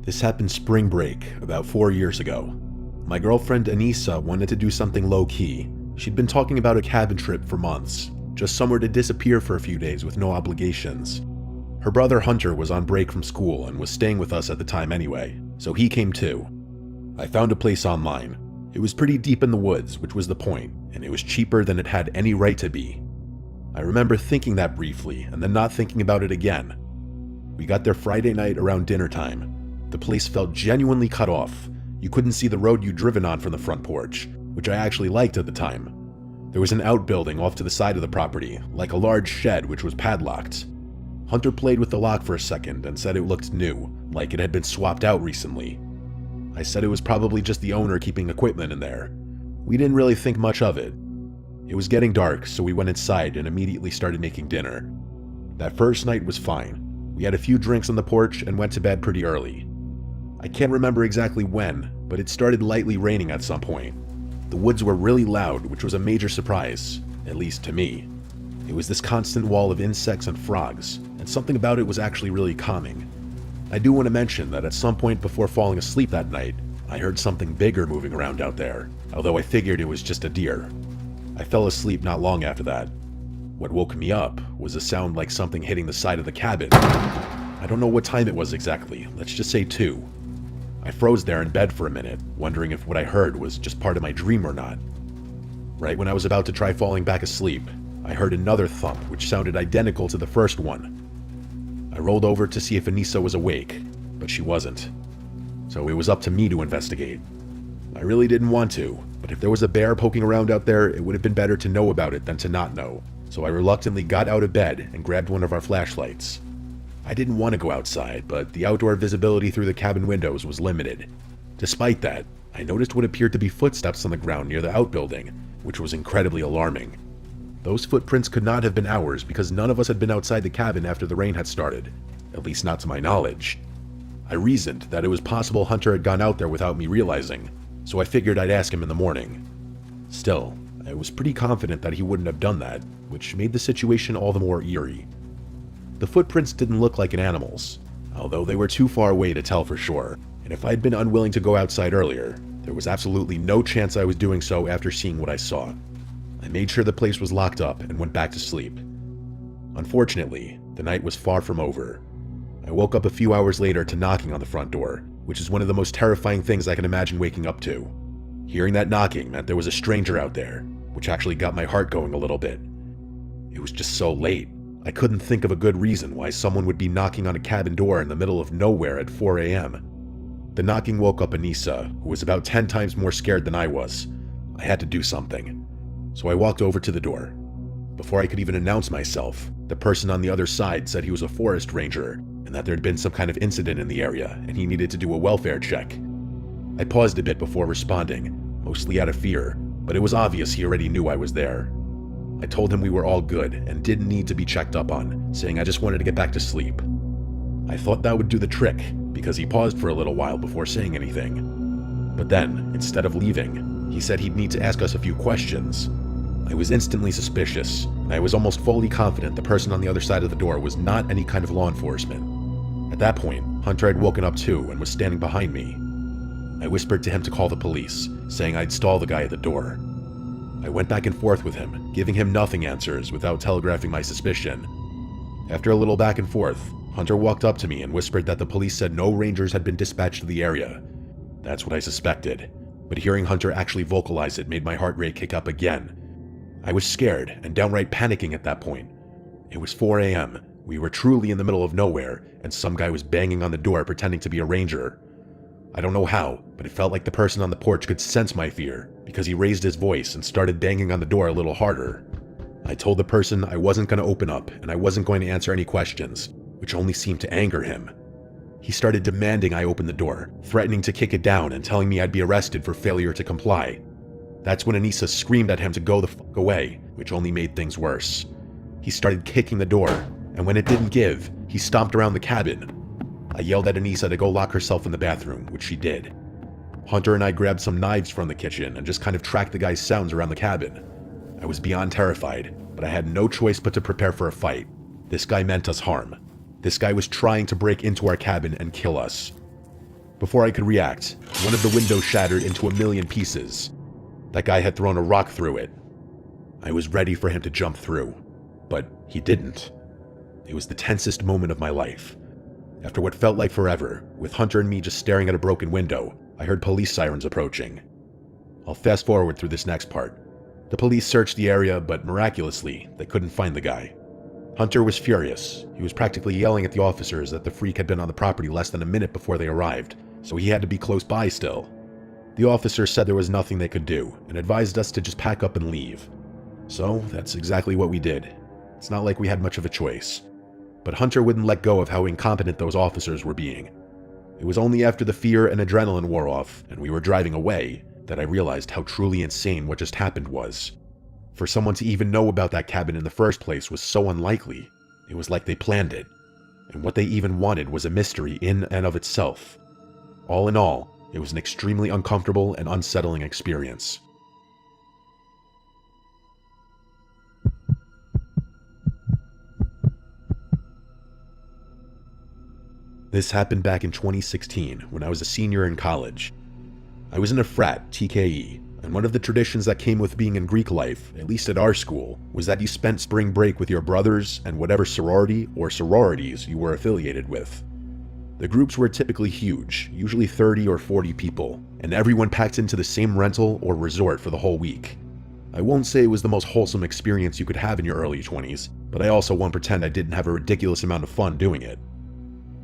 This happened spring break, about 4 years ago. My girlfriend Anissa wanted to do something low-key. She'd been talking about a cabin trip for months, just somewhere to disappear for a few days with no obligations. Her brother Hunter was on break from school and was staying with us at the time anyway, so he came too. I found a place online. It was pretty deep in the woods, which was the point, and it was cheaper than it had any right to be. I remember thinking that briefly, and then not thinking about it again. We got there Friday night around dinner time. The place felt genuinely cut off. You couldn't see the road you'd driven on from the front porch, which I actually liked at the time. There was an outbuilding off to the side of the property, like a large shed which was padlocked. Hunter played with the lock for a second and said it looked new, like it had been swapped out recently. I said it was probably just the owner keeping equipment in there. We didn't really think much of it. It was getting dark, so we went inside and immediately started making dinner. That first night was fine. We had a few drinks on the porch and went to bed pretty early. I can't remember exactly when, but it started lightly raining at some point. The woods were really loud, which was a major surprise, at least to me. It was this constant wall of insects and frogs, and something about it was actually really calming. I do want to mention that at some point before falling asleep that night, I heard something bigger moving around out there, although I figured it was just a deer. I fell asleep not long after that. What woke me up was a sound like something hitting the side of the cabin. I don't know what time it was exactly, let's just say 2. I froze there in bed for a minute, wondering if what I heard was just part of my dream or not. Right when I was about to try falling back asleep, I heard another thump which sounded identical to the first one. I rolled over to see if Anissa was awake, but she wasn't. So it was up to me to investigate. I really didn't want to, but if there was a bear poking around out there, it would have been better to know about it than to not know. So I reluctantly got out of bed and grabbed one of our flashlights. I didn't want to go outside, but the outdoor visibility through the cabin windows was limited. Despite that, I noticed what appeared to be footsteps on the ground near the outbuilding, which was incredibly alarming. Those footprints could not have been ours because none of us had been outside the cabin after the rain had started, at least not to my knowledge. I reasoned that it was possible Hunter had gone out there without me realizing, so I figured I'd ask him in the morning. Still, I was pretty confident that he wouldn't have done that, which made the situation all the more eerie. The footprints didn't look like an animal's, although they were too far away to tell for sure, and if I'd been unwilling to go outside earlier, there was absolutely no chance I was doing so after seeing what I saw. I made sure the place was locked up and went back to sleep. Unfortunately, the night was far from over. I woke up a few hours later to knocking on the front door, which is one of the most terrifying things I can imagine waking up to. Hearing that knocking meant there was a stranger out there, which actually got my heart going a little bit. It was just so late. I couldn't think of a good reason why someone would be knocking on a cabin door in the middle of nowhere at 4 a.m. The knocking woke up Anissa, who was about 10 times more scared than I was. I had to do something. So I walked over to the door. Before I could even announce myself, the person on the other side said he was a forest ranger and that there had been some kind of incident in the area and he needed to do a welfare check. I paused a bit before responding, mostly out of fear, but it was obvious he already knew I was there. I told him we were all good and didn't need to be checked up on, saying I just wanted to get back to sleep. I thought that would do the trick, because he paused for a little while before saying anything. But then, instead of leaving, he said he'd need to ask us a few questions. I was instantly suspicious, and I was almost fully confident the person on the other side of the door was not any kind of law enforcement. At that point, Hunter had woken up too and was standing behind me. I whispered to him to call the police, saying I'd stall the guy at the door. I went back and forth with him, giving him nothing answers without telegraphing my suspicion. After a little back and forth, Hunter walked up to me and whispered that the police said no rangers had been dispatched to the area. That's what I suspected, but hearing Hunter actually vocalize it made my heart rate kick up again. I was scared and downright panicking at that point. It was 4 a.m. We were truly in the middle of nowhere, and some guy was banging on the door pretending to be a ranger. I don't know how, but it felt like the person on the porch could sense my fear, because he raised his voice and started banging on the door a little harder. I told the person I wasn't going to open up and I wasn't going to answer any questions, which only seemed to anger him. He started demanding I open the door, threatening to kick it down and telling me I'd be arrested for failure to comply. That's when Anissa screamed at him to go the fuck away, which only made things worse. He started kicking the door, and when it didn't give, he stomped around the cabin. I yelled at Anissa to go lock herself in the bathroom, which she did. Hunter and I grabbed some knives from the kitchen and just kind of tracked the guy's sounds around the cabin. I was beyond terrified, but I had no choice but to prepare for a fight. This guy meant us harm. This guy was trying to break into our cabin and kill us. Before I could react, one of the windows shattered into a million pieces. That guy had thrown a rock through it. I was ready for him to jump through, but he didn't. It was the tensest moment of my life. After what felt like forever, with Hunter and me just staring at a broken window, I heard police sirens approaching. I'll fast forward through this next part. The police searched the area, but miraculously, they couldn't find the guy. Hunter was furious. He was practically yelling at the officers that the freak had been on the property less than a minute before they arrived, so he had to be close by still. The officers said there was nothing they could do, and advised us to just pack up and leave. So, that's exactly what we did. It's not like we had much of a choice. But Hunter wouldn't let go of how incompetent those officers were being. It was only after the fear and adrenaline wore off, and we were driving away, that I realized how truly insane what just happened was. For someone to even know about that cabin in the first place was so unlikely. It was like they planned it. And what they even wanted was a mystery in and of itself. All in all, it was an extremely uncomfortable and unsettling experience. This happened back in 2016 when I was a senior in college. I was in a frat, TKE, and one of the traditions that came with being in Greek life, at least at our school, was that you spent spring break with your brothers and whatever sorority or sororities you were affiliated with. The groups were typically huge, usually 30 or 40 people, and everyone packed into the same rental or resort for the whole week. I won't say it was the most wholesome experience you could have in your early 20s, but I also won't pretend I didn't have a ridiculous amount of fun doing it.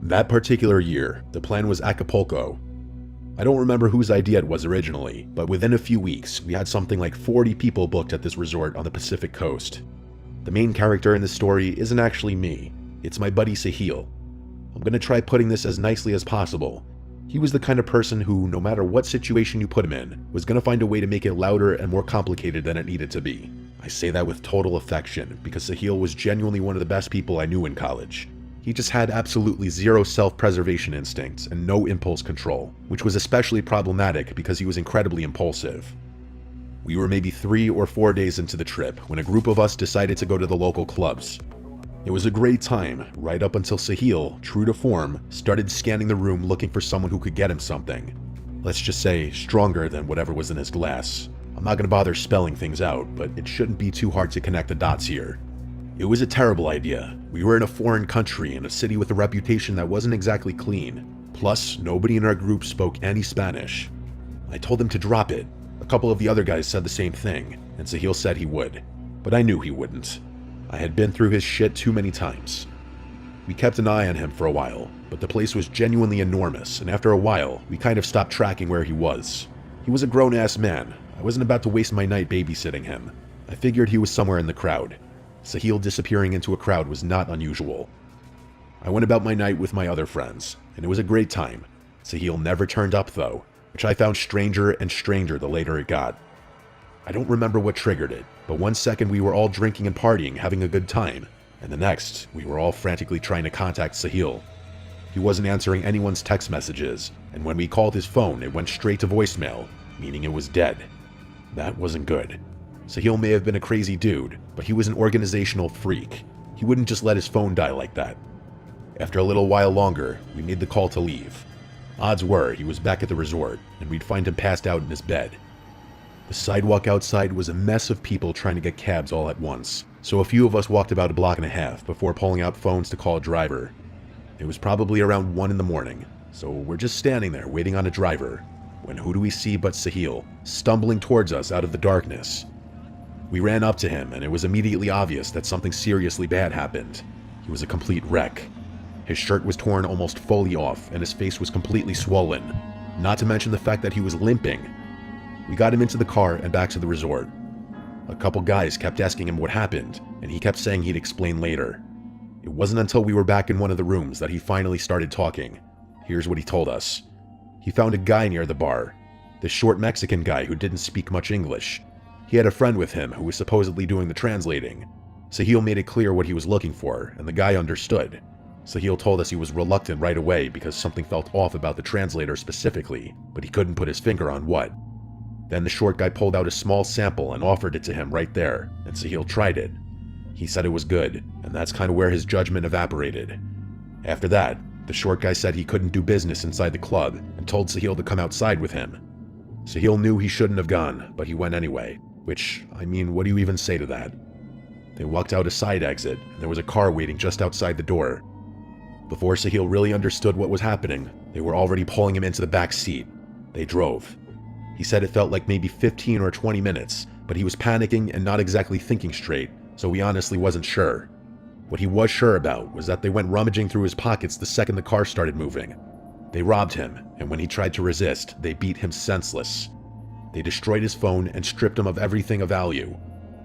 That particular year, the plan was Acapulco. I don't remember whose idea it was originally, but within a few weeks, we had something like 40 people booked at this resort on the Pacific coast. The main character in this story isn't actually me, it's my buddy Sahil. I'm gonna try putting this as nicely as possible. He was the kind of person who, no matter what situation you put him in, was gonna find a way to make it louder and more complicated than it needed to be. I say that with total affection, because Sahil was genuinely one of the best people I knew in college. He just had absolutely zero self-preservation instincts and no impulse control, which was especially problematic because he was incredibly impulsive. We were maybe 3 or 4 days into the trip when a group of us decided to go to the local clubs. It was a great time, right up until Sahil, true to form, started scanning the room looking for someone who could get him something. Let's just say, stronger than whatever was in his glass. I'm not gonna bother spelling things out, but it shouldn't be too hard to connect the dots here. It was a terrible idea. We were in a foreign country in a city with a reputation that wasn't exactly clean. Plus, nobody in our group spoke any Spanish. I told him to drop it. A couple of the other guys said the same thing, and Sahil said he would. But I knew he wouldn't. I had been through his shit too many times. We kept an eye on him for a while, but the place was genuinely enormous, and after a while, we kind of stopped tracking where he was. He was a grown-ass man. I wasn't about to waste my night babysitting him. I figured he was somewhere in the crowd. Sahil disappearing into a crowd was not unusual. I went about my night with my other friends, and it was a great time. Sahil never turned up though, which I found stranger and stranger the later it got. I don't remember what triggered it, but one second we were all drinking and partying, having a good time, and the next, we were all frantically trying to contact Sahil. He wasn't answering anyone's text messages, and when we called his phone, it went straight to voicemail, meaning it was dead. That wasn't good. Sahil may have been a crazy dude, but he was an organizational freak. He wouldn't just let his phone die like that. After a little while longer, we made the call to leave. Odds were he was back at the resort, and we'd find him passed out in his bed. The sidewalk outside was a mess of people trying to get cabs all at once, so a few of us walked about a block and a half before pulling out phones to call a driver. It was probably around 1 in the morning, so we're just standing there waiting on a driver, when who do we see but Sahil, stumbling towards us out of the darkness. We ran up to him, and it was immediately obvious that something seriously bad happened. He was a complete wreck. His shirt was torn almost fully off, and his face was completely swollen, not to mention the fact that he was limping. We got him into the car and back to the resort. A couple guys kept asking him what happened, and he kept saying he'd explain later. It wasn't until we were back in one of the rooms that he finally started talking. Here's what he told us. He found a guy near the bar, the short Mexican guy who didn't speak much English. He had a friend with him who was supposedly doing the translating. Sahil made it clear what he was looking for, and the guy understood. Sahil told us he was reluctant right away because something felt off about the translator specifically, but he couldn't put his finger on what. Then the short guy pulled out a small sample and offered it to him right there, and Sahil tried it. He said it was good, and that's kind of where his judgment evaporated. After that, the The short guy said he couldn't do business inside the club and told Sahil to come outside with him. Sahil knew he shouldn't have gone, but he went anyway, which, I mean, what do you even say to that? They walked out a side exit, and there was a car waiting just outside the door. Before Sahil really understood what was happening, they were already pulling him into the back seat. They drove. He said it felt like maybe 15 or 20 minutes, but he was panicking and not exactly thinking straight, so he honestly wasn't sure. What he was sure about was that they went rummaging through his pockets the second the car started moving. They robbed him, and when he tried to resist, they beat him senseless. They destroyed his phone and stripped him of everything of value.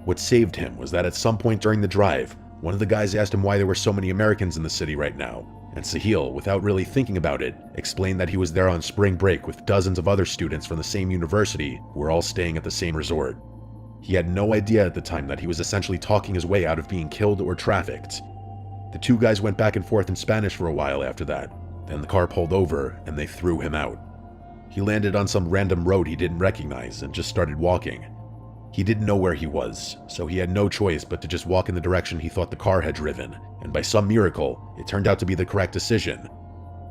What saved him was that at some point during the drive, one of the guys asked him why there were so many Americans in the city right now, and Sahil, without really thinking about it, explained that he was there on spring break with dozens of other students from the same university who were all staying at the same resort. He had no idea at the time that he was essentially talking his way out of being killed or trafficked. The two guys went back and forth in Spanish for a while after that. Then the car pulled over and they threw him out. He landed on some random road he didn't recognize and just started walking. He didn't know where he was, so he had no choice but to just walk in the direction he thought the car had driven, and by some miracle, it turned out to be the correct decision.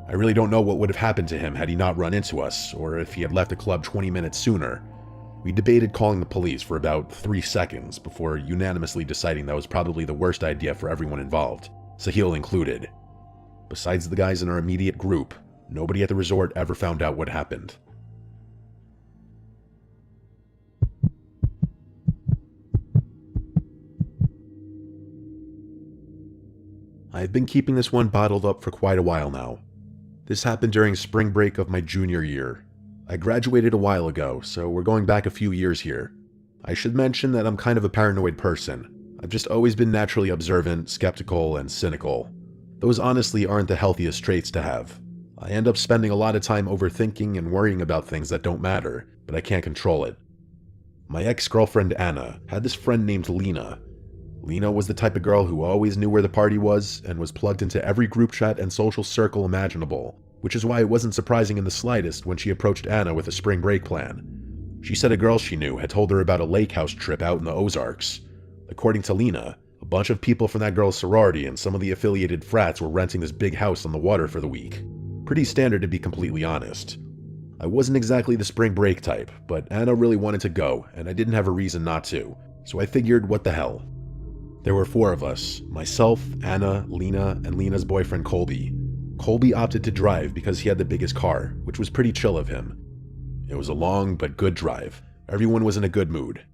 I really don't know what would have happened to him had he not run into us, or if he had left the club 20 minutes sooner. We debated calling the police for about 3 seconds before unanimously deciding that was probably the worst idea for everyone involved, Sahil included. Besides the guys in our immediate group, nobody at the resort ever found out what happened. I've been keeping this one bottled up for quite a while now. This happened during spring break of my junior year. I graduated a while ago, so we're going back a few years here. I should mention that I'm kind of a paranoid person. I've just always been naturally observant, skeptical, and cynical. Those honestly aren't the healthiest traits to have. I end up spending a lot of time overthinking and worrying about things that don't matter, but I can't control it. My ex-girlfriend Anna had this friend named Lena. Lena was the type of girl who always knew where the party was and was plugged into every group chat and social circle imaginable, which is why it wasn't surprising in the slightest when she approached Anna with a spring break plan. She said a girl she knew had told her about a lake house trip out in the Ozarks. According to Lena, a bunch of people from that girl's sorority and some of the affiliated frats were renting this big house on the water for the week. Pretty standard, to be completely honest. I wasn't exactly the spring break type, but Anna really wanted to go, and I didn't have a reason not to, so I figured, what the hell. There were 4 of us: myself, Anna, Lena, and Lena's boyfriend Colby. Colby opted to drive because he had the biggest car, which was pretty chill of him. It was a long but good drive. Everyone was in a good mood.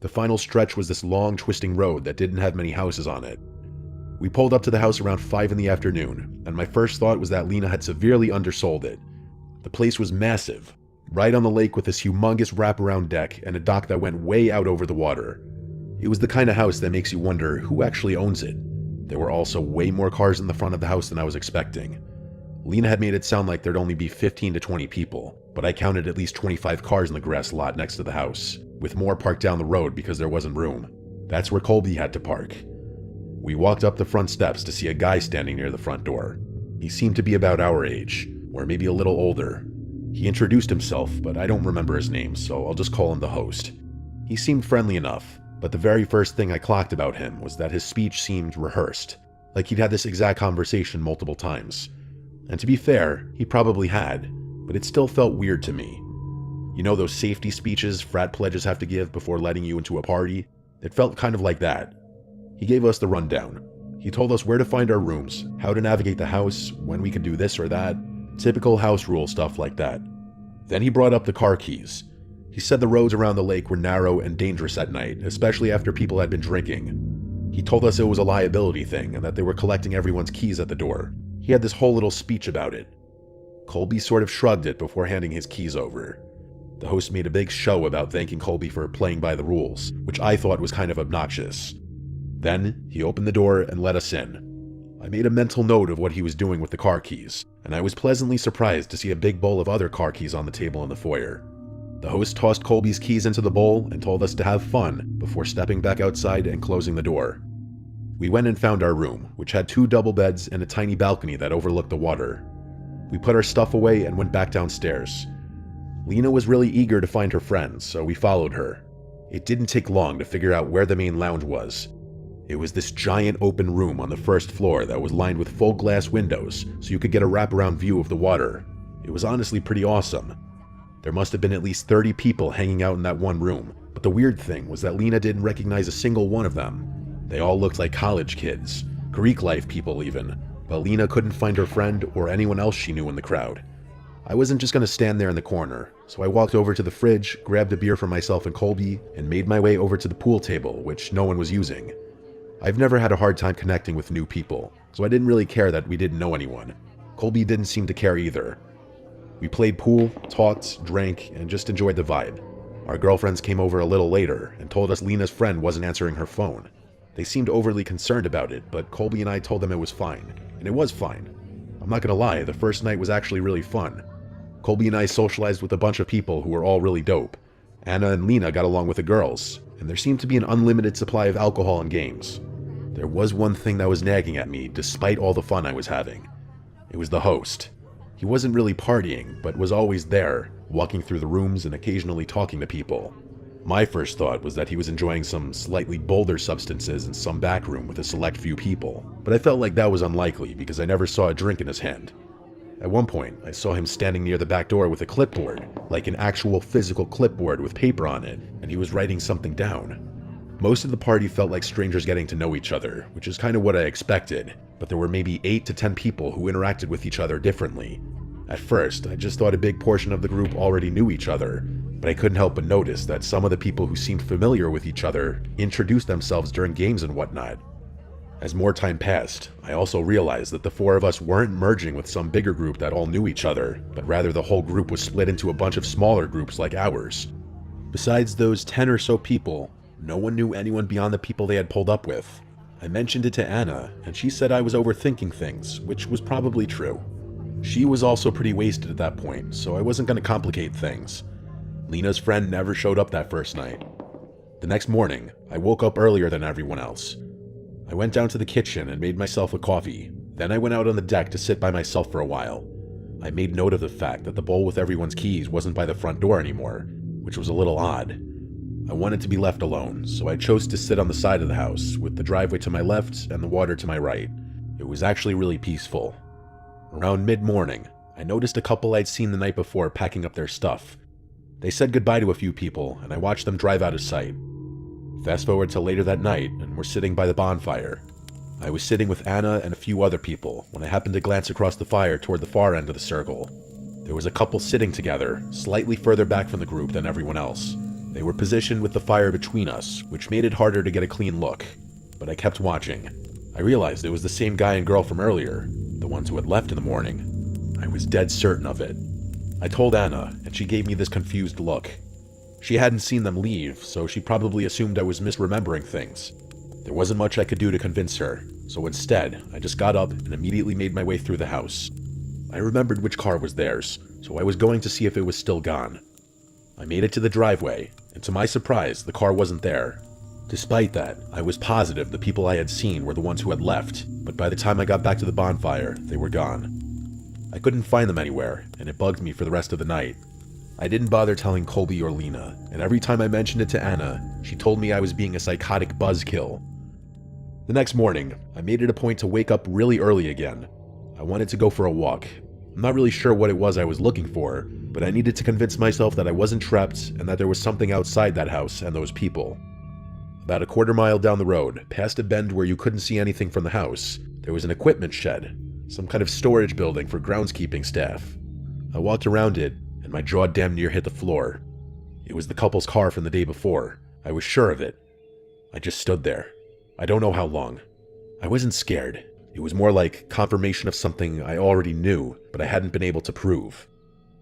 The final stretch was this long, twisting road that didn't have many houses on it. We pulled up to the house around 5 in the afternoon, and my first thought was that Lena had severely undersold it. The place was massive, right on the lake with this humongous wraparound deck and a dock that went way out over the water. It was the kind of house that makes you wonder who actually owns it. There were also way more cars in the front of the house than I was expecting. Lena had made it sound like there'd only be 15 to 20 people, but I counted at least 25 cars in the grass lot next to the house, with more parked down the road because there wasn't room. That's where Colby had to park. We walked up the front steps to see a guy standing near the front door. He seemed to be about our age, or maybe a little older. He introduced himself, but I don't remember his name, so I'll just call him the host. He seemed friendly enough, but the very first thing I clocked about him was that his speech seemed rehearsed, like he'd had this exact conversation multiple times. And to be fair, he probably had, but it still felt weird to me. You know those safety speeches frat pledges have to give before letting you into a party? It felt kind of like that. He gave us the rundown. He told us where to find our rooms, how to navigate the house, when we could do this or that, typical house rule stuff like that. Then he brought up the car keys. He said the roads around the lake were narrow and dangerous at night, especially after people had been drinking. He told us it was a liability thing and that they were collecting everyone's keys at the door. He had this whole little speech about it. Colby sort of shrugged it before handing his keys over. The host made a big show about thanking Colby for playing by the rules, which I thought was kind of obnoxious. Then, he opened the door and let us in. I made a mental note of what he was doing with the car keys, and I was pleasantly surprised to see a big bowl of other car keys on the table in the foyer. The host tossed Colby's keys into the bowl and told us to have fun before stepping back outside and closing the door. We went and found our room, which had 2 double beds and a tiny balcony that overlooked the water. We put our stuff away and went back downstairs. Lena was really eager to find her friends, so we followed her. It didn't take long to figure out where the main lounge was. It was this giant open room on the first floor that was lined with full glass windows so you could get a wraparound view of the water. It was honestly pretty awesome. There must have been at least 30 people hanging out in that one room, but the weird thing was that Lena didn't recognize a single one of them. They all looked like college kids, Greek life people even, but Lena couldn't find her friend or anyone else she knew in the crowd. I wasn't just going to stand there in the corner, so I walked over to the fridge, grabbed a beer for myself and Colby, and made my way over to the pool table, which no one was using. I've never had a hard time connecting with new people, so I didn't really care that we didn't know anyone. Colby didn't seem to care either. We played pool, talked, drank, and just enjoyed the vibe. Our girlfriends came over a little later and told us Lena's friend wasn't answering her phone. They seemed overly concerned about it, but Colby and I told them it was fine, and it was fine. I'm not gonna lie, the first night was actually really fun. Colby and I socialized with a bunch of people who were all really dope. Anna and Lena got along with the girls, and there seemed to be an unlimited supply of alcohol and games. There was one thing that was nagging at me despite all the fun I was having. It was the host. He wasn't really partying, but was always there, walking through the rooms and occasionally talking to people. My first thought was that he was enjoying some slightly bolder substances in some back room with a select few people, but I felt like that was unlikely because I never saw a drink in his hand. At one point, I saw him standing near the back door with a clipboard, like an actual physical clipboard with paper on it, and he was writing something down. Most of the party felt like strangers getting to know each other, which is kind of what I expected, but there were maybe 8 to 10 people who interacted with each other differently. At first, I just thought a big portion of the group already knew each other, but I couldn't help but notice that some of the people who seemed familiar with each other introduced themselves during games and whatnot. As more time passed, I also realized that the 4 of us weren't merging with some bigger group that all knew each other, but rather the whole group was split into a bunch of smaller groups like ours. Besides those 10 or so people, no one knew anyone beyond the people they had pulled up with. I mentioned it to Anna, and she said I was overthinking things, which was probably true. She was also pretty wasted at that point, so I wasn't going to complicate things. Lena's friend never showed up that first night. The next morning, I woke up earlier than everyone else. I went down to the kitchen and made myself a coffee. Then I went out on the deck to sit by myself for a while. I made note of the fact that the bowl with everyone's keys wasn't by the front door anymore, which was a little odd. I wanted to be left alone, so I chose to sit on the side of the house, with the driveway to my left and the water to my right. It was actually really peaceful. Around mid-morning, I noticed a couple I'd seen the night before packing up their stuff. They said goodbye to a few people, and I watched them drive out of sight. Fast forward to later that night, and we're sitting by the bonfire. I was sitting with Anna and a few other people when I happened to glance across the fire toward the far end of the circle. There was a couple sitting together, slightly further back from the group than everyone else. They were positioned with the fire between us, which made it harder to get a clean look, but I kept watching. I realized it was the same guy and girl from earlier, the ones who had left in the morning. I was dead certain of it. I told Anna, and she gave me this confused look. She hadn't seen them leave, so she probably assumed I was misremembering things. There wasn't much I could do to convince her, so instead, I just got up and immediately made my way through the house. I remembered which car was theirs, so I was going to see if it was still gone. I made it to the driveway, and to my surprise, the car wasn't there. Despite that, I was positive the people I had seen were the ones who had left, but by the time I got back to the bonfire, they were gone. I couldn't find them anywhere, and it bugged me for the rest of the night. I didn't bother telling Colby or Lena, and every time I mentioned it to Anna, she told me I was being a psychotic buzzkill. The next morning, I made it a point to wake up really early again. I wanted to go for a walk. I'm not really sure what it was I was looking for, but I needed to convince myself that I wasn't trapped and that there was something outside that house and those people. About a quarter mile down the road, past a bend where you couldn't see anything from the house, there was an equipment shed, some kind of storage building for groundskeeping staff. I walked around it, and my jaw damn near hit the floor. It was the couple's car from the day before. I was sure of it. I just stood there. I don't know how long. I wasn't scared. It was more like confirmation of something I already knew, but I hadn't been able to prove.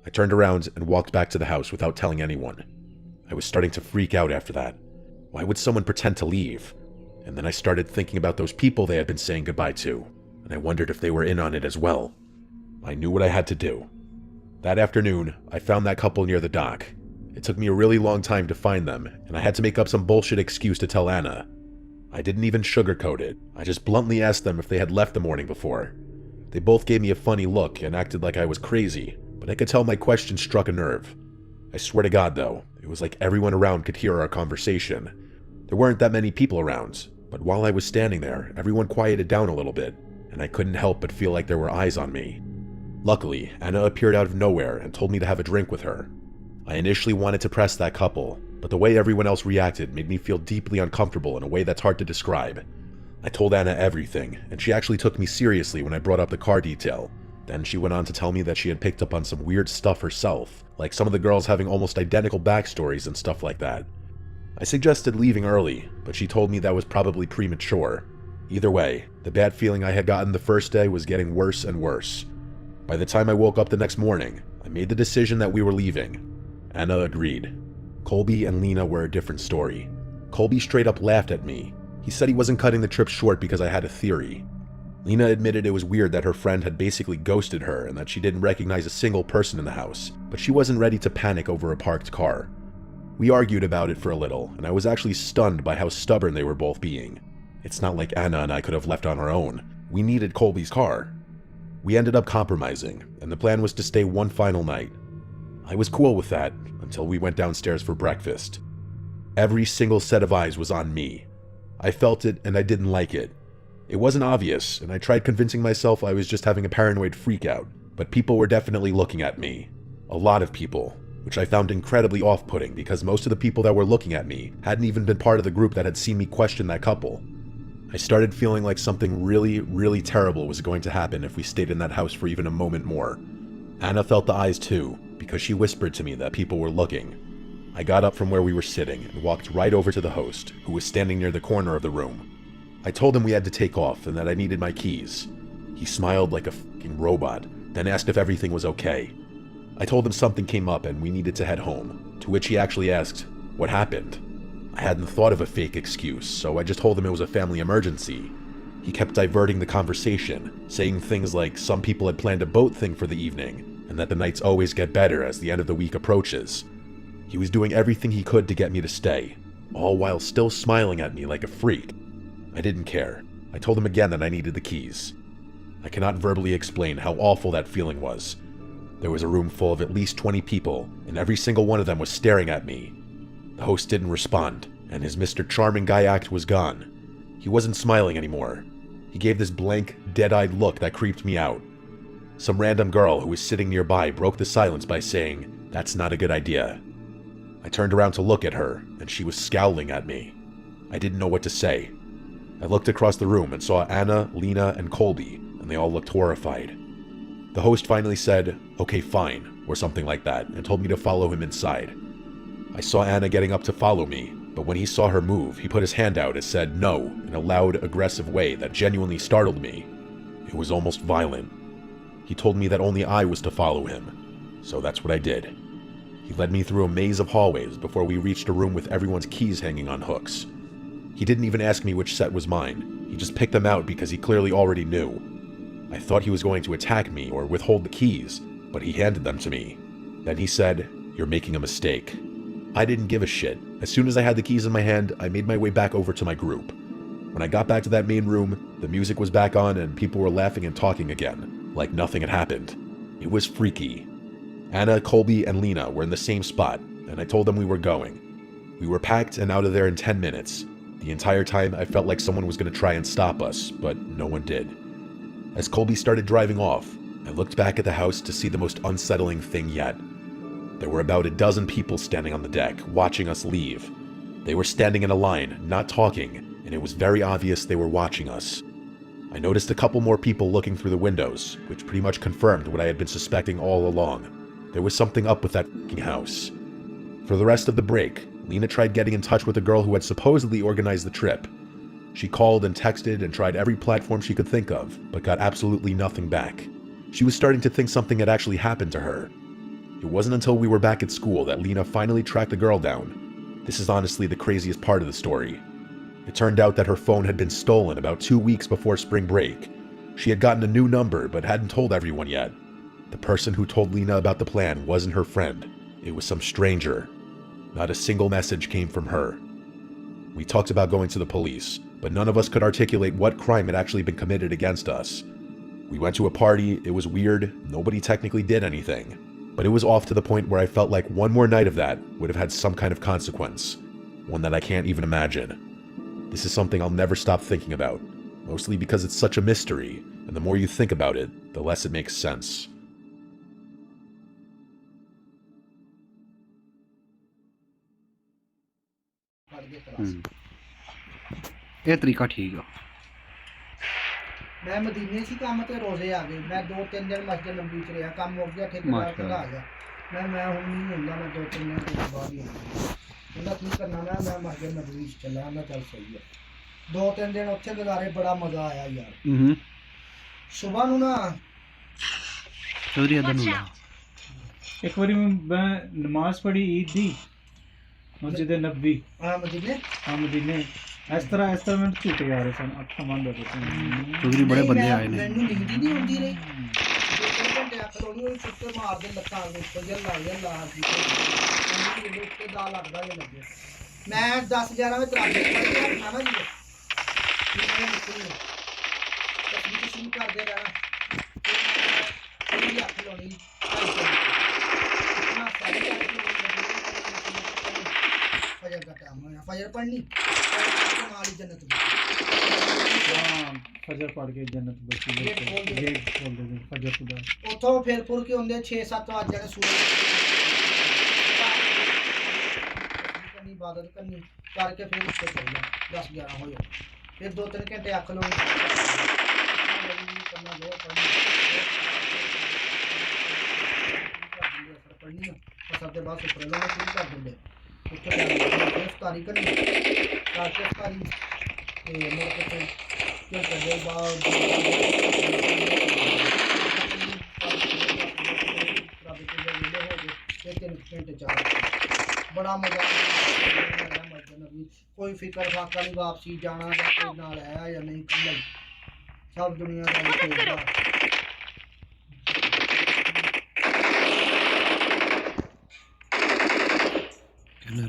I turned around and walked back to the house without telling anyone. I was starting to freak out after that. Why would someone pretend to leave? And then I started thinking about those people they had been saying goodbye to, and I wondered if they were in on it as well. I knew what I had to do. That afternoon, I found that couple near the dock. It took me a really long time to find them, and I had to make up some bullshit excuse to tell Anna. I didn't even sugarcoat it. I just bluntly asked them if they had left the morning before. They both gave me a funny look and acted like I was crazy, but I could tell my question struck a nerve. I swear to God, though, it was like everyone around could hear our conversation. There weren't that many people around, But while I was standing there, everyone quieted down a little bit, and I couldn't help but feel like there were eyes on me. Luckily, Anna appeared out of nowhere and told me to have a drink with her. I initially wanted to press that couple, but the way everyone else reacted made me feel deeply uncomfortable in a way that's hard to describe. I told Anna everything, and she actually took me seriously when I brought up the car detail. Then she went on to tell me that she had picked up on some weird stuff herself, like some of the girls having almost identical backstories and stuff like that. I suggested leaving early, but she told me that was probably premature. Either way, the bad feeling I had gotten the first day was getting worse and worse. By the time I woke up the next morning, I made the decision that we were leaving. Anna agreed. Colby and Lena were a different story. Colby straight up laughed at me. He said he wasn't cutting the trip short because I had a theory. Lena admitted it was weird that her friend had basically ghosted her and that she didn't recognize a single person in the house, but she wasn't ready to panic over a parked car. We argued about it for a little, and I was actually stunned by how stubborn they were both being. It's not like Anna and I could have left on our own. We needed Colby's car. We ended up compromising, and the plan was to stay one final night. I was cool with that until we went downstairs for breakfast. Every single set of eyes was on me. I felt it and I didn't like it. It wasn't obvious, and I tried convincing myself I was just having a paranoid freakout, but people were definitely looking at me. A lot of people, which I found incredibly off-putting because most of the people that were looking at me hadn't even been part of the group that had seen me question that couple. I started feeling like something really, really terrible was going to happen if we stayed in that house for even a moment more. Anna felt the eyes too, because she whispered to me that people were looking. I got up from where we were sitting and walked right over to the host, who was standing near the corner of the room. I told him we had to take off and that I needed my keys. He smiled like a fucking robot, then asked if everything was okay. I told him something came up and we needed to head home, to which he actually asked, "What happened?" I hadn't thought of a fake excuse, so I just told him it was a family emergency. He kept diverting the conversation, saying things like some people had planned a boat thing for the evening, and that the nights always get better as the end of the week approaches. He was doing everything he could to get me to stay, all while still smiling at me like a freak. I didn't care. I told him again that I needed the keys. I cannot verbally explain how awful that feeling was. There was a room full of at least 20 people, and every single one of them was staring at me. The host didn't respond, and his Mr. Charming Guy act was gone. He wasn't smiling anymore. He gave this blank, dead-eyed look that creeped me out. Some random girl who was sitting nearby broke the silence by saying, "That's not a good idea." I turned around to look at her, and she was scowling at me. I didn't know what to say. I looked across the room and saw Anna, Lena, and Colby, and they all looked horrified. The host finally said, "Okay, fine," or something like that, and told me to follow him inside. I saw Anna getting up to follow me, but when he saw her move, he put his hand out and said no in a loud, aggressive way that genuinely startled me. It was almost violent. He told me that only I was to follow him, so that's what I did. He led me through a maze of hallways before we reached a room with everyone's keys hanging on hooks. He didn't even ask me which set was mine. He just picked them out because he clearly already knew. I thought he was going to attack me or withhold the keys, but he handed them to me. Then he said, "You're making a mistake." I didn't give a shit. As soon as I had the keys in my hand, I made my way back over to my group. When I got back to that main room, the music was back on and people were laughing and talking again, like nothing had happened. It was freaky. Anna, Colby, and Lena were in the same spot, and I told them we were going. We were packed and out of there in 10 minutes. The entire time, I felt like someone was going to try and stop us, but no one did. As Colby started driving off, I looked back at the house to see the most unsettling thing yet. There were about a dozen people standing on the deck, watching us leave. They were standing in a line, not talking, and it was very obvious they were watching us. I noticed a couple more people looking through the windows, which pretty much confirmed what I had been suspecting all along. There was something up with that f***ing house. For the rest of the break, Lena tried getting in touch with the girl who had supposedly organized the trip. She called and texted and tried every platform she could think of, but got absolutely nothing back. She was starting to think something had actually happened to her. It wasn't until we were back at school that Lena finally tracked the girl down. This is honestly the craziest part of the story. It turned out that her phone had been stolen about 2 weeks before spring break. She had gotten a new number but hadn't told everyone yet. The person who told Lena about the plan wasn't her friend. It was some stranger. Not a single message came from her. We talked about going to the police, but none of us could articulate what crime had actually been committed against us. We went to a party, it was weird, nobody technically did anything. But it was off to the point where I felt like one more night of that would have had some kind of consequence. One that I can't even imagine. This is something I'll never stop thinking about, mostly because it's such a mystery, and the more you think about it, the less it makes sense. ਇਹ ਤਰੀਕਾ ਠੀਕ ਆ। मैं मदीने सी काम ते रोजे आ गए, मैं 2-3 दिन मस्जिद नबी च रहा, काम हो गया ठेकेदार घरा आ गया, मैं हुण नहीं हुंदा, मैं 2-3 दिन के बाद ही कहंदा की करना, मैं मस्जिद नबी च चला, मैं चल सही है। 2-3 दिन उत्थे गुजारे, बड़ा मजा आया यार। सुबह नूं ना चौधरी अदन हुआ एक बारी मैं नमाज पढ़ी ईद दी मस्जिद नबी मदीने इस तरह मैं झूठे आ रहे सन, अखा बंद हो गई। चौधरी बड़े बंदे आए ने। मैनू नींद ही नहीं आउंदी रही, 2-3 घंटे अख लोनी होई, सुत्ते मारदे लत्तां दे उत्ते, जल्ला उत्ते दा लगदा जे लगे। मैं 10-11 वजे तराबी पढ़ के हटना ना जी, मैं निकली तस्वीर करदे रहना, फिर अख लोनी इतना सारी फजर का टाइम होया, फजर पढ़नी नाली जन्नत फजर पढ़ के जन्नत बची, गेट खोल दे फजर खुदा उतो फिर पुर के होंदे 6-7 वज जाने, सूरज करनी इबादत करनी करके फिर उससे चल जा 10-11 हो जाए, फिर 2-3 घंटे अख लो करना जो पढ़नी ना, सब के बाद सुपर लो शुरू कर देंगे, इफ्तारी करनी करके इफ्तारी मुड़ के फिर करने बाद बड़ा मजा कोई फिक्र फाका नहीं, वापसी जाना कोई नाल है या नहीं, कल सब दुनिया का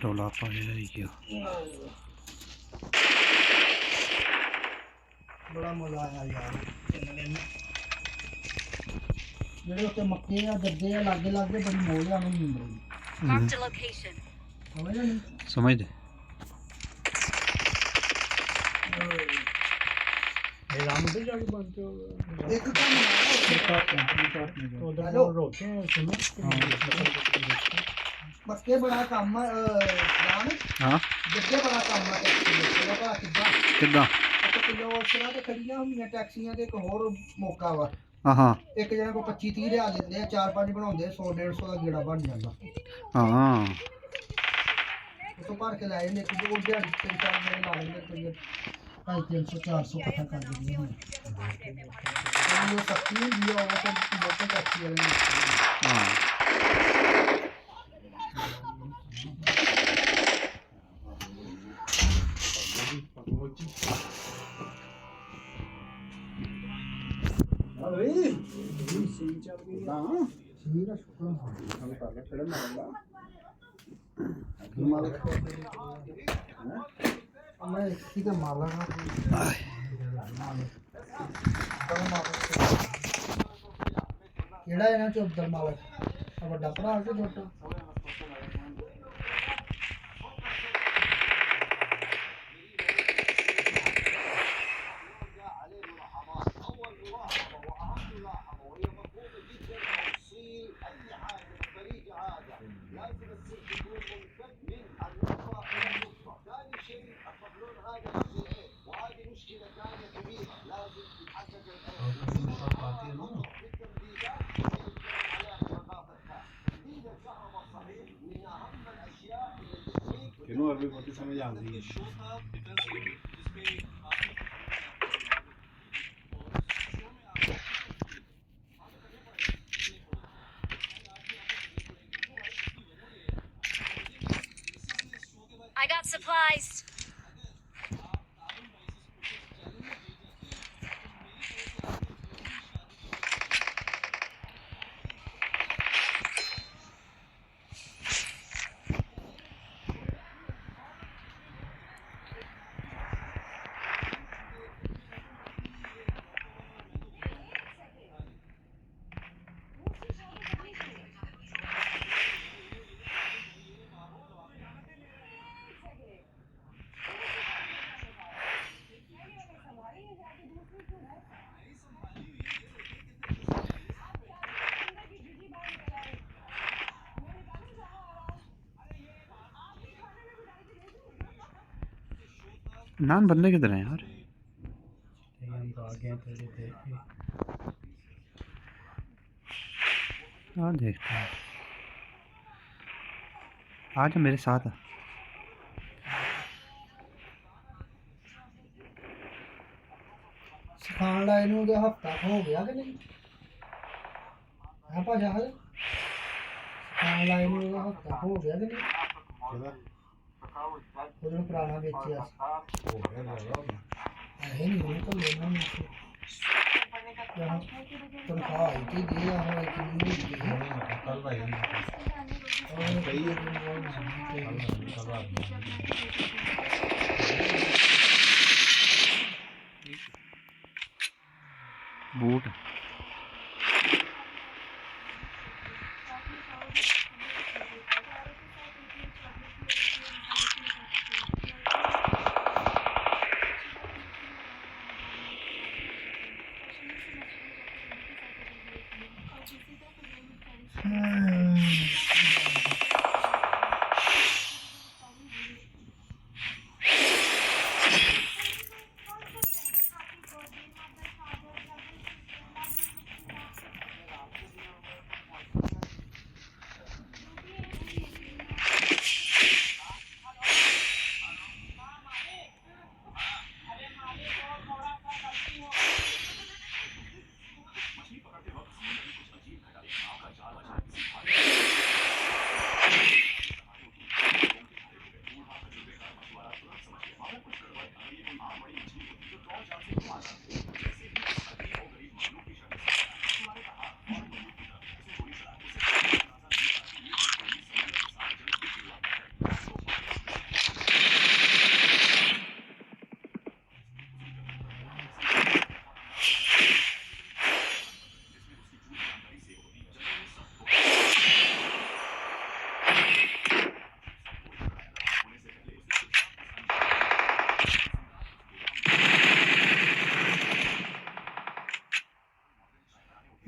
रौला पाया बड़ा मजा आया यार। जेडे उत्ते मक्के आ गद्दे आ लागे लागे, बड़ी मौज आ नींद रही। समझ दे एक मक्के बड़ा काम हाँ गद्दे बड़ा काम किदा किलो उसरा ते खड़ियां होंदियां टैक्सियां ते एक होर मौका वा, हाँ एक जने को 25-30 रियाल दिंदे आ, 4-5 बनाउंदे 100-150 दा गेड़ा बन ਜਾਂਦਾ। हाँ तो भर के लाए ने एक दो दिहाड़ी 3-4 दिन ला लेंगे, कोई 300-400 इकट्ठा कर देंगे। ये सस्ती हुंदी है और तो बहुत टैक्सी वाले हाँ मैं सीधा माला केड़ा है ना चौधर मालक बड़ा भरा के छोटा समझ आ गई है। I got supplies. नान बंदे किधर हैं यार? हम तो आ गए थोड़ी देर के। हाँ देखते हैं। आज मेरे साथ ਸਿਖਾਉਣ ਲਾਏ ਨੂੰ ਉਹਦਾ ਹਫਤਾ ਹੋ ਗਿਆ ਕਿ ਨਹੀਂ ਆਪਾਂ ਜਹਾਜ਼ ਸਿਖਾਉਣ ਲਾਏ ਨੂੰ ਉਹਦਾ ਹਫਤਾ ਹੋ ਗਿਆ ਕਿ ਨਹੀਂ ਕਿਹਦਾ ਉਹਨੂੰ ਪੁਰਾਣਾ ਵੇਚਿਆ ਹੋ ਗਿਆ ਨਾ ਹੈ ਨਹੀਂ ਉਹ ਤਾਂ ਲੈਣਾ ਨਹੀਂ ਸੀ ਤਨਖਾਹ ਆਈ ਕਿ ਦੇ ਆ ਹੋਏ ਕਿ ਨਹੀਂ ਹੋਈ ਕੱਲ ਭਾਈ ਕਈ बूट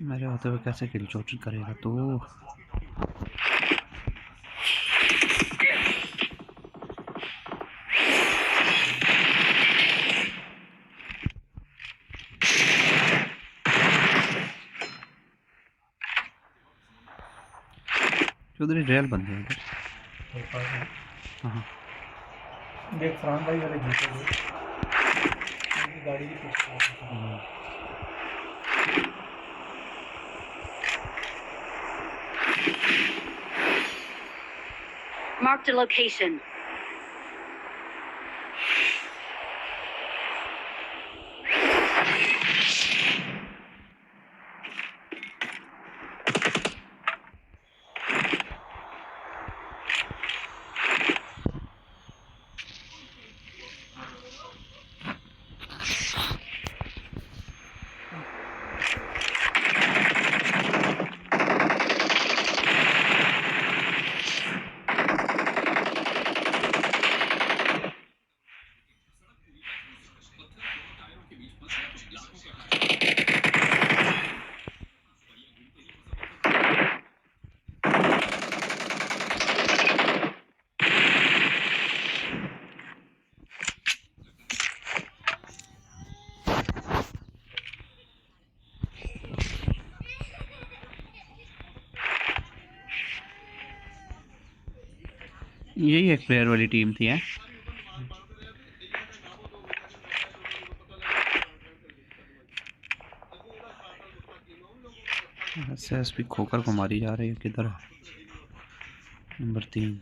मेरे होते हुए कैसे किल चोट करेगा तो चौधरी रेल बंद है उधर। हाँ देख फ्रंट भाई वाले जीते हुए गाड़ी की पीछे Marked a location. यही एक प्लेयर वाली टीम थी है। एसएसपी खोकर को मारी जा रही है। किधर है नंबर 3?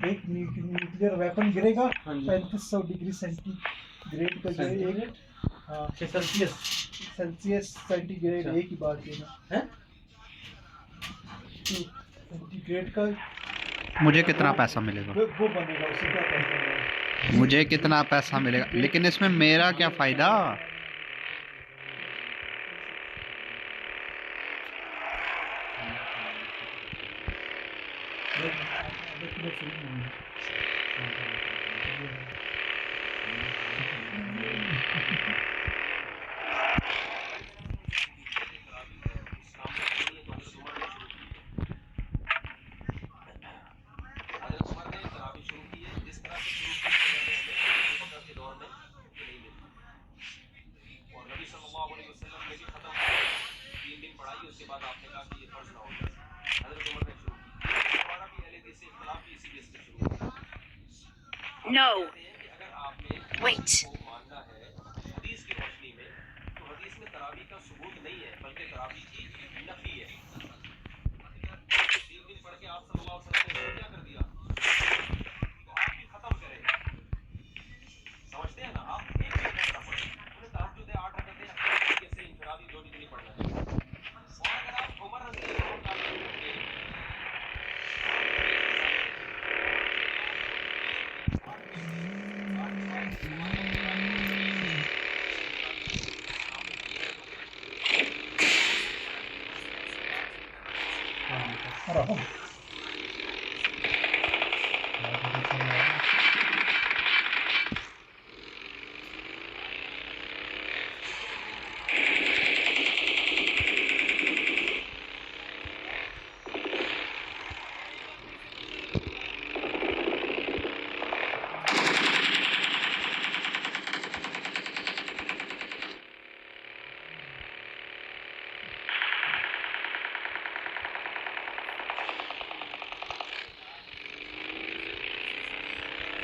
एक न्यूक्लियर वेपन गिरेगा 3500 डिग्री सेंटीग्रेड का जो एक सेल्सियस सेंटीग्रेड एक ही बात देना है सेंटीग्रेड का मुझे कितना पैसा मिलेगा? वो बनेगा, उसे क्या कहते हैं मुझे कितना पैसा मिलेगा, लेकिन इसमें मेरा क्या फायदा। No. Wait.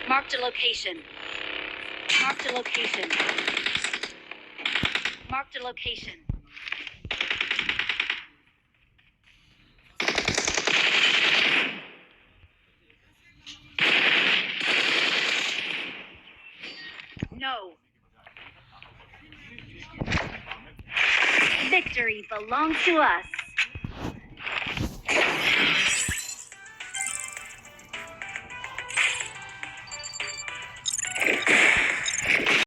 Marked a location. Marked a location. Marked a location. No. Victory belongs to us.